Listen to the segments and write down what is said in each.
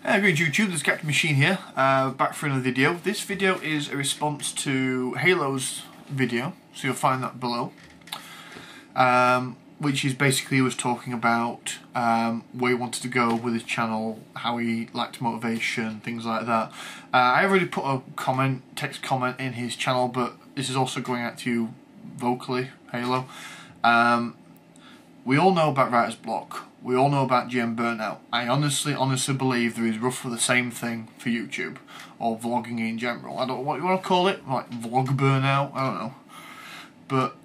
Great YouTube, this is Captain Machine here, back for another video. This video is a response to Halo's video, so you'll find that below. Which is basically he was talking about where he wanted to go with his channel, how he lacked motivation, things like that. I already put a text comment in his channel, but this is also going out to you vocally, Halo. We all know about writer's block. We all know about GM burnout. I honestly believe there is roughly the same thing for YouTube or vlogging in general. I don't know what you want to call it, like vlog burnout. I don't know. But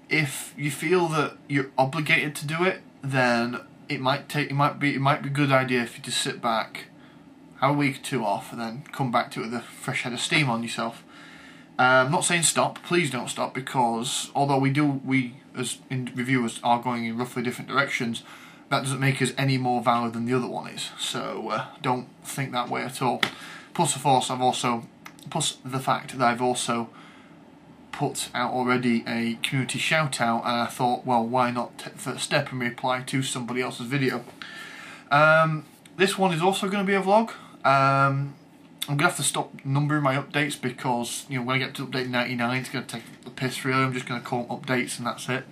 if you feel that you're obligated to do it, then it might be a good idea if you just sit back, have a week or two off, and then come back to it with a fresh head of steam on yourself. I'm not saying stop. Please don't stop, because although we as reviewers are going in roughly different directions, that doesn't make us any more valid than the other one is. So don't think that way at all. Plus, of course, plus the fact that I've also put out already a community shout out, and I thought, well, why not take the first step and reply to somebody else's video. This one is also going to be a vlog. I'm going to have to stop numbering my updates because, you know, when I get to update 99, it's going to take the piss really. I'm just going to call them updates and that's it.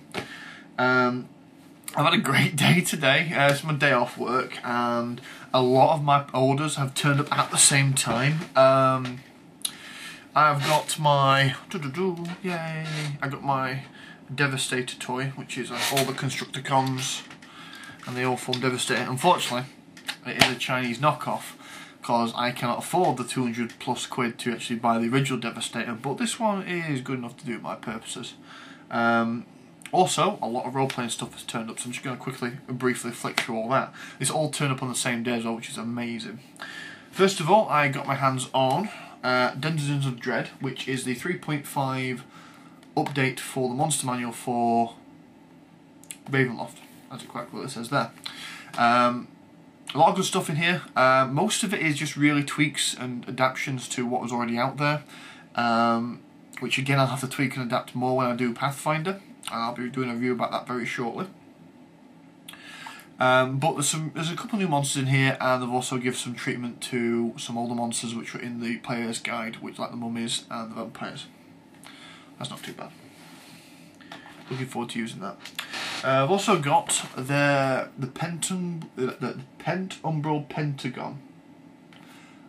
I've had a great day today. It's my day off work, and a lot of my orders have turned up at the same time. I've got my yay! I got my Devastator toy, which is all the Constructicons, and they all form Devastator. Unfortunately, it is a Chinese knockoff, because I cannot afford the 200 plus quid to actually buy the original Devastator. But this one is good enough to do my purposes. Also, a lot of role-playing stuff has turned up, so I'm just going to briefly flick through all that. It's all turned up on the same day as well, which is amazing. First of all, I got my hands on Dungeons of Dread, which is the 3.5 update for the monster manual for Ravenloft, as it quite clearly says there. A lot of good stuff in here. Most of it is just really tweaks and adaptations to what was already out there, which again I'll have to tweak and adapt more when I do Pathfinder. I'll be doing a review about that very shortly. But there's a couple of new monsters in here, and they've also given some treatment to some older monsters which were in the player's guide, which like the mummies and the vampires. That's not too bad. Looking forward to using that. I've also got the Penton, the Umbral Pentagon,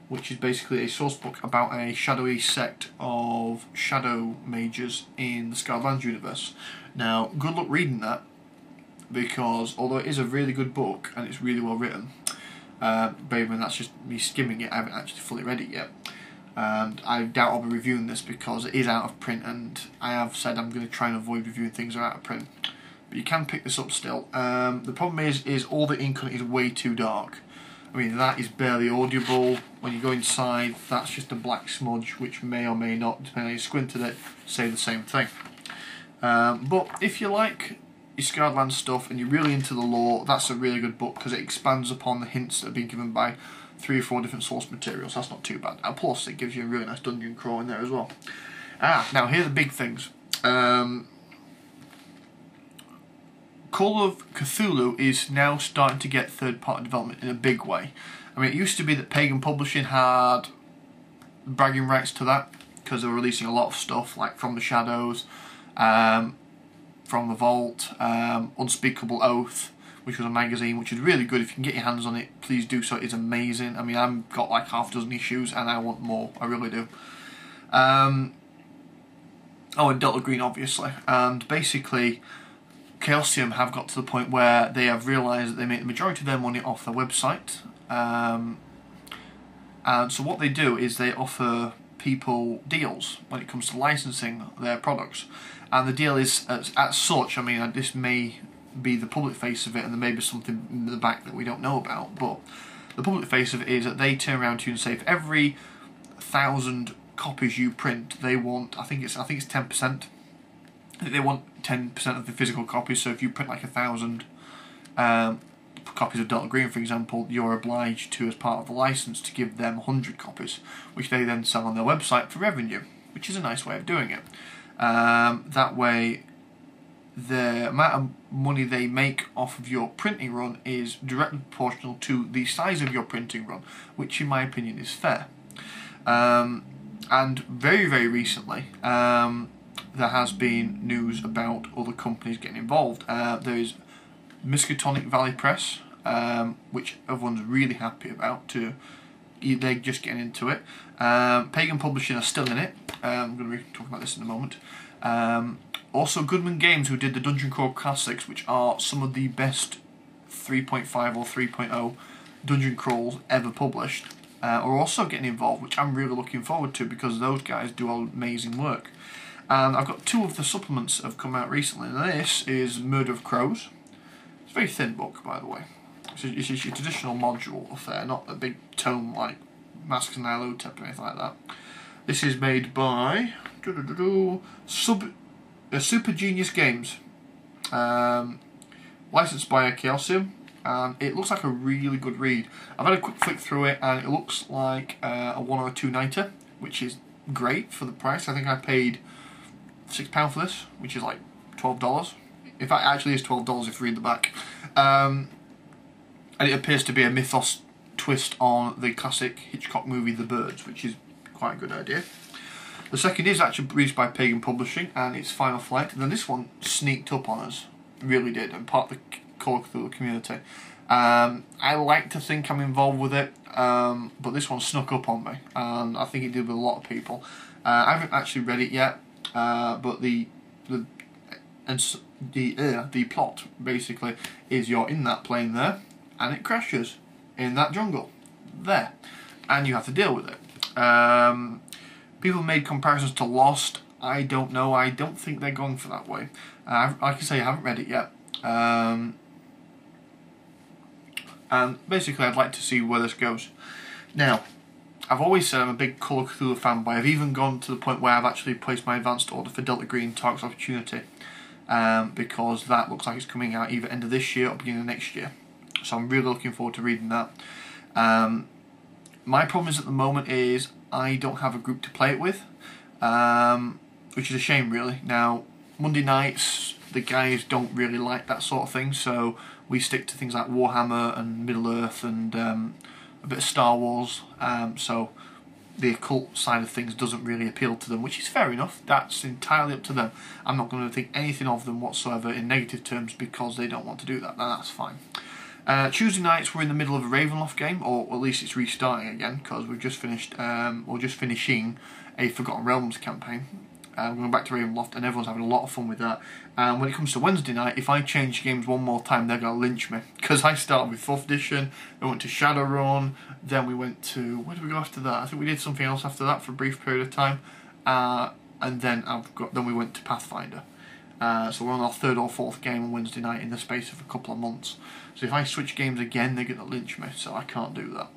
which is basically a source book about a shadowy sect of shadow mages in the Scarlands universe. Now, good luck reading that, because although it is a really good book and it's really well written, Bateman, that's just me skimming it. I haven't actually fully read it yet, and I doubt I'll be reviewing this because it is out of print, and I have said I'm going to try and avoid reviewing things that are out of print. But you can pick this up still. The problem is all the ink on it is way too dark. I mean, that is barely audible. When you go inside, that's just a black smudge, which may or may not, depending on how you squint at it, say the same thing. But if you like your Scarlands stuff and you're really into the lore, that's a really good book because it expands upon the hints that have been given by 3 or 4 different source materials. That's not too bad. And plus, it gives you a really nice dungeon crawl in there as well. Now here are the big things. Call of Cthulhu is now starting to get third-party development in a big way. I mean, it used to be that Pagan Publishing had bragging rights to that because they were releasing a lot of stuff like From the Shadows, From the Vault, Unspeakable Oath, which was a magazine which is really good. If you can get your hands on it, please do so. It's amazing. I mean, I've got like half a dozen issues and I want more. I really do. Oh, and Delta Green, obviously. And basically, Chaosium have got to the point where they have realised that they make the majority of their money off their website. And so what they do is they offer people deals when it comes to licensing their products. And the deal is, as such, I mean, this may be the public face of it, and there may be something in the back that we don't know about, but the public face of it is that they turn around to you and say, for every 1,000 copies you print, they want, I think it's 10%. They want 10% of the physical copies. So if you print like 1,000 copies of Delta Green, for example, you're obliged to, as part of the license, to give them 100 copies, which they then sell on their website for revenue, which is a nice way of doing it. That way, the amount of money they make off of your printing run is directly proportional to the size of your printing run, which in my opinion is fair. And very, very recently, there has been news about other companies getting involved. There is Miskatonic Valley Press, which everyone's really happy about. They're just getting into it. Pagan Publishing are still in it. I'm going to be talking about this in a moment. Also Goodman Games, who did the Dungeon Crawl Classics, which are some of the best 3.5 or 3.0 dungeon crawls ever published, are also getting involved, which I'm really looking forward to because those guys do amazing work. And I've got 2 of the supplements that have come out recently. And this is Murder of Crows. It's a very thin book, by the way. It's a traditional module affair, not a big tome like Masks and Nyarlathotep or anything like that. This is made by Super Genius Games, licensed by Chaosium, and it looks like a really good read. I've had a quick flick through it, and it looks like a 1 or a 2 nighter, which is great for the price. I think I paid £6 for this, which is like $12. In fact, it actually is $12 if you read the back. And it appears to be a mythos twist on the classic Hitchcock movie The Birds, which is quite a good idea. The second is actually released by Pagan Publishing, and it's Final Flight. And then this one sneaked up on us, really did, and part of the Call of Cthulhu community. I like to think I'm involved with it, but this one snuck up on me, and I think it did with a lot of people. I haven't actually read it yet, but the plot basically is you're in that plane there, and it crashes in that jungle there, and you have to deal with it. People made comparisons to Lost. I don't know. I don't think they're going for that way. Like I say, I haven't read it yet. And basically, I'd like to see where this goes. Now, I've always said I'm a big Call of Cthulhu fanboy. I've even gone to the point where I've actually placed my advanced order for Delta Green Target's Opportunity, because that looks like it's coming out either end of this year or beginning of next year. So I'm really looking forward to reading that. My problem is at the moment is I don't have a group to play it with, which is a shame really. Now, Monday nights, the guys don't really like that sort of thing, so we stick to things like Warhammer and Middle-earth and a bit of Star Wars, so the occult side of things doesn't really appeal to them, which is fair enough. That's entirely up to them. I'm not going to think anything of them whatsoever in negative terms because they don't want to do that. Now, that's fine. Tuesday nights we're in the middle of a Ravenloft game, or at least it's restarting again because we've just finished, or just finishing a Forgotten Realms campaign. We're going back to Ravenloft and everyone's having a lot of fun with that. And when it comes to Wednesday night, if I change games one more time, they're going to lynch me. Because I started with 4th edition, then went to Shadowrun, then we went to... where did we go after that? I think we did something else after that for a brief period of time. And then we went to Pathfinder. So we're on our 3rd or 4th game on Wednesday night in the space of a couple of months. So if I switch games again, they're going to lynch me, so I can't do that.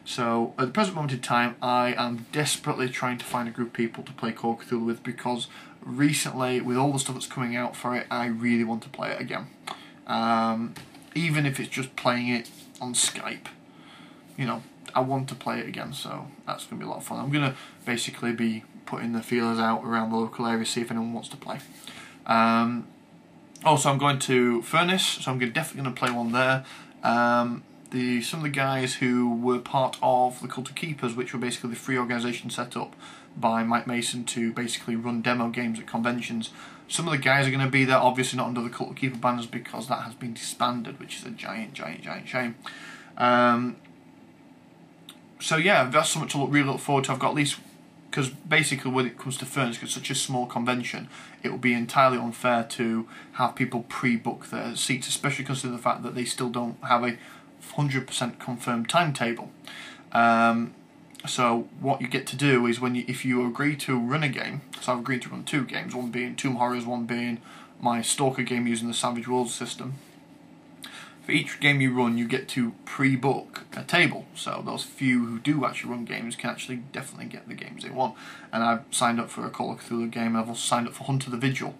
So at the present moment in time, I am desperately trying to find a group of people to play Call of Cthulhu with, because recently, with all the stuff that's coming out for it, I really want to play it again. Even if it's just playing it on Skype, you know, I want to play it again, so that's going to be a lot of fun. I'm going to basically be putting the feelers out around the local area, see if anyone wants to play. Also, I'm going to Furnace, so I'm definitely going to play one there. Some of the guys who were part of the Cult of Keepers, which were basically the free organisation set up by Mike Mason to basically run demo games at conventions. Some of the guys are going to be there, obviously not under the Cult of Keeper banners because that has been disbanded, which is a giant shame. So yeah, that's something to really look forward to. I've got at least, because basically when it comes to Furnace, it's such a small convention, it would be entirely unfair to have people pre-book their seats, especially considering the fact that they still don't have a 100% confirmed timetable. So what you get to do is if you agree to run a game, so I've agreed to run 2 games, one being Tomb Horrors, one being my Stalker game using the Savage Worlds system. For each game you run, you get to pre-book a table, so those few who do actually run games can actually definitely get the games they want. And I've signed up for a Call of Cthulhu game, and I've also signed up for Hunter the Vigil.